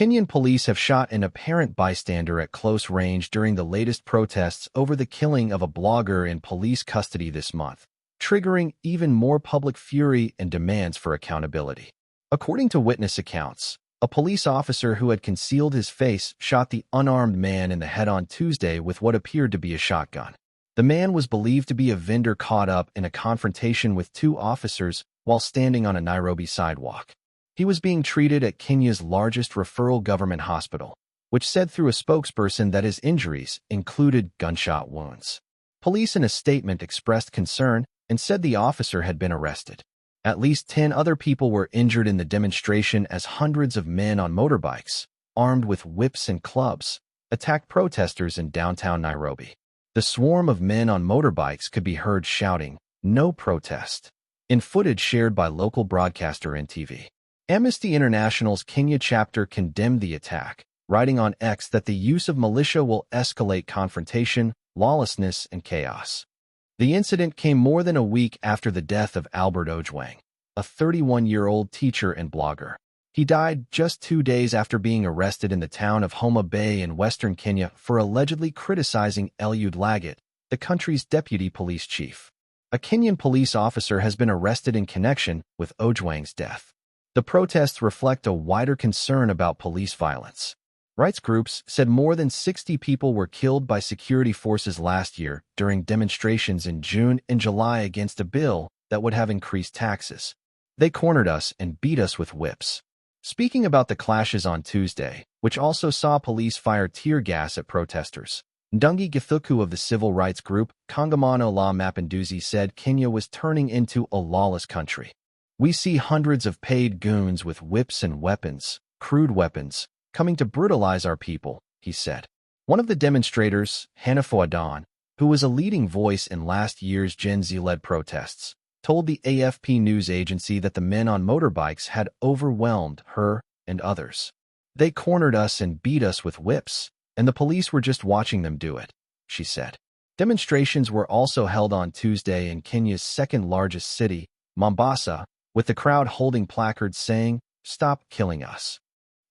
Kenyan police have shot an apparent bystander at close range during the latest protests over the killing of a blogger in police custody this month, triggering even more public fury and demands for accountability. According to witness accounts, a police officer who had concealed his face shot the unarmed man in the head on Tuesday with what appeared to be a shotgun. The man was believed to be a vendor caught up in a confrontation with two officers while standing on a Nairobi sidewalk. He was being treated at Kenya's largest referral government hospital, which said through a spokesperson that his injuries included gunshot wounds. Police in a statement expressed concern and said the officer had been arrested. At least 10 other people were injured in the demonstration as hundreds of men on motorbikes, armed with whips and clubs, attacked protesters in downtown Nairobi. The swarm of men on motorbikes could be heard shouting, "No protest," in footage shared by local broadcaster NTV. Amnesty International's Kenya chapter condemned the attack, writing on X that the use of militia will escalate confrontation, lawlessness, and chaos. The incident came more than a week after the death of Albert Ojwang, a 31-year-old teacher and blogger. He died just 2 days after being arrested in the town of Homa Bay in western Kenya for allegedly criticizing Eliud Lagat, the country's deputy police chief. A Kenyan police officer has been arrested in connection with Ojwang's death. The protests reflect a wider concern about police violence. Rights groups said more than 60 people were killed by security forces last year during demonstrations in June and July against a bill that would have increased taxes. They cornered us and beat us with whips. Speaking about the clashes on Tuesday, which also saw police fire tear gas at protesters, Ndungi Githuku of the civil rights group Kongamano La Mapinduzi said Kenya was turning into a lawless country. "We see hundreds of paid goons with whips and weapons, crude weapons, coming to brutalize our people," he said. One of the demonstrators, Hanafo Adan, who was a leading voice in last year's Gen Z-led protests, told the AFP news agency that the men on motorbikes had overwhelmed her and others. "They cornered us and beat us with whips, and the police were just watching them do it," she said. Demonstrations were also held on Tuesday in Kenya's second-largest city, Mombasa, with the crowd holding placards saying, "Stop killing us."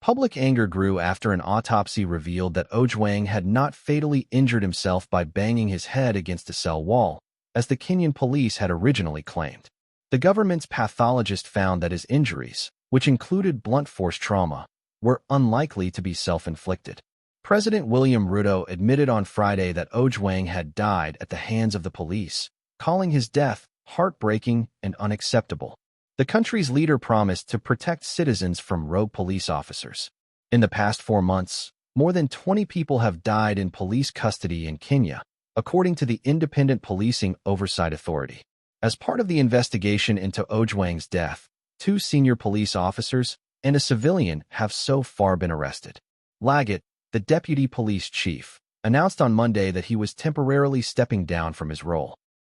Public anger grew after an autopsy revealed that Ojwang had not fatally injured himself by banging his head against a cell wall, as the Kenyan police had originally claimed. The government's pathologist found that his injuries, which included blunt force trauma, were unlikely to be self-inflicted. President William Ruto admitted on Friday that Ojwang had died at the hands of the police, calling his death heartbreaking and unacceptable. The country's leader promised to protect citizens from rogue police officers. In the past 4 months, more than 20 people have died in police custody in Kenya, according to the Independent Policing Oversight Authority. As part of the investigation into Ojwang's death, 2 senior police officers and a civilian have so far been arrested. Lagat, the deputy police chief, announced on Monday that he was temporarily stepping down from his role.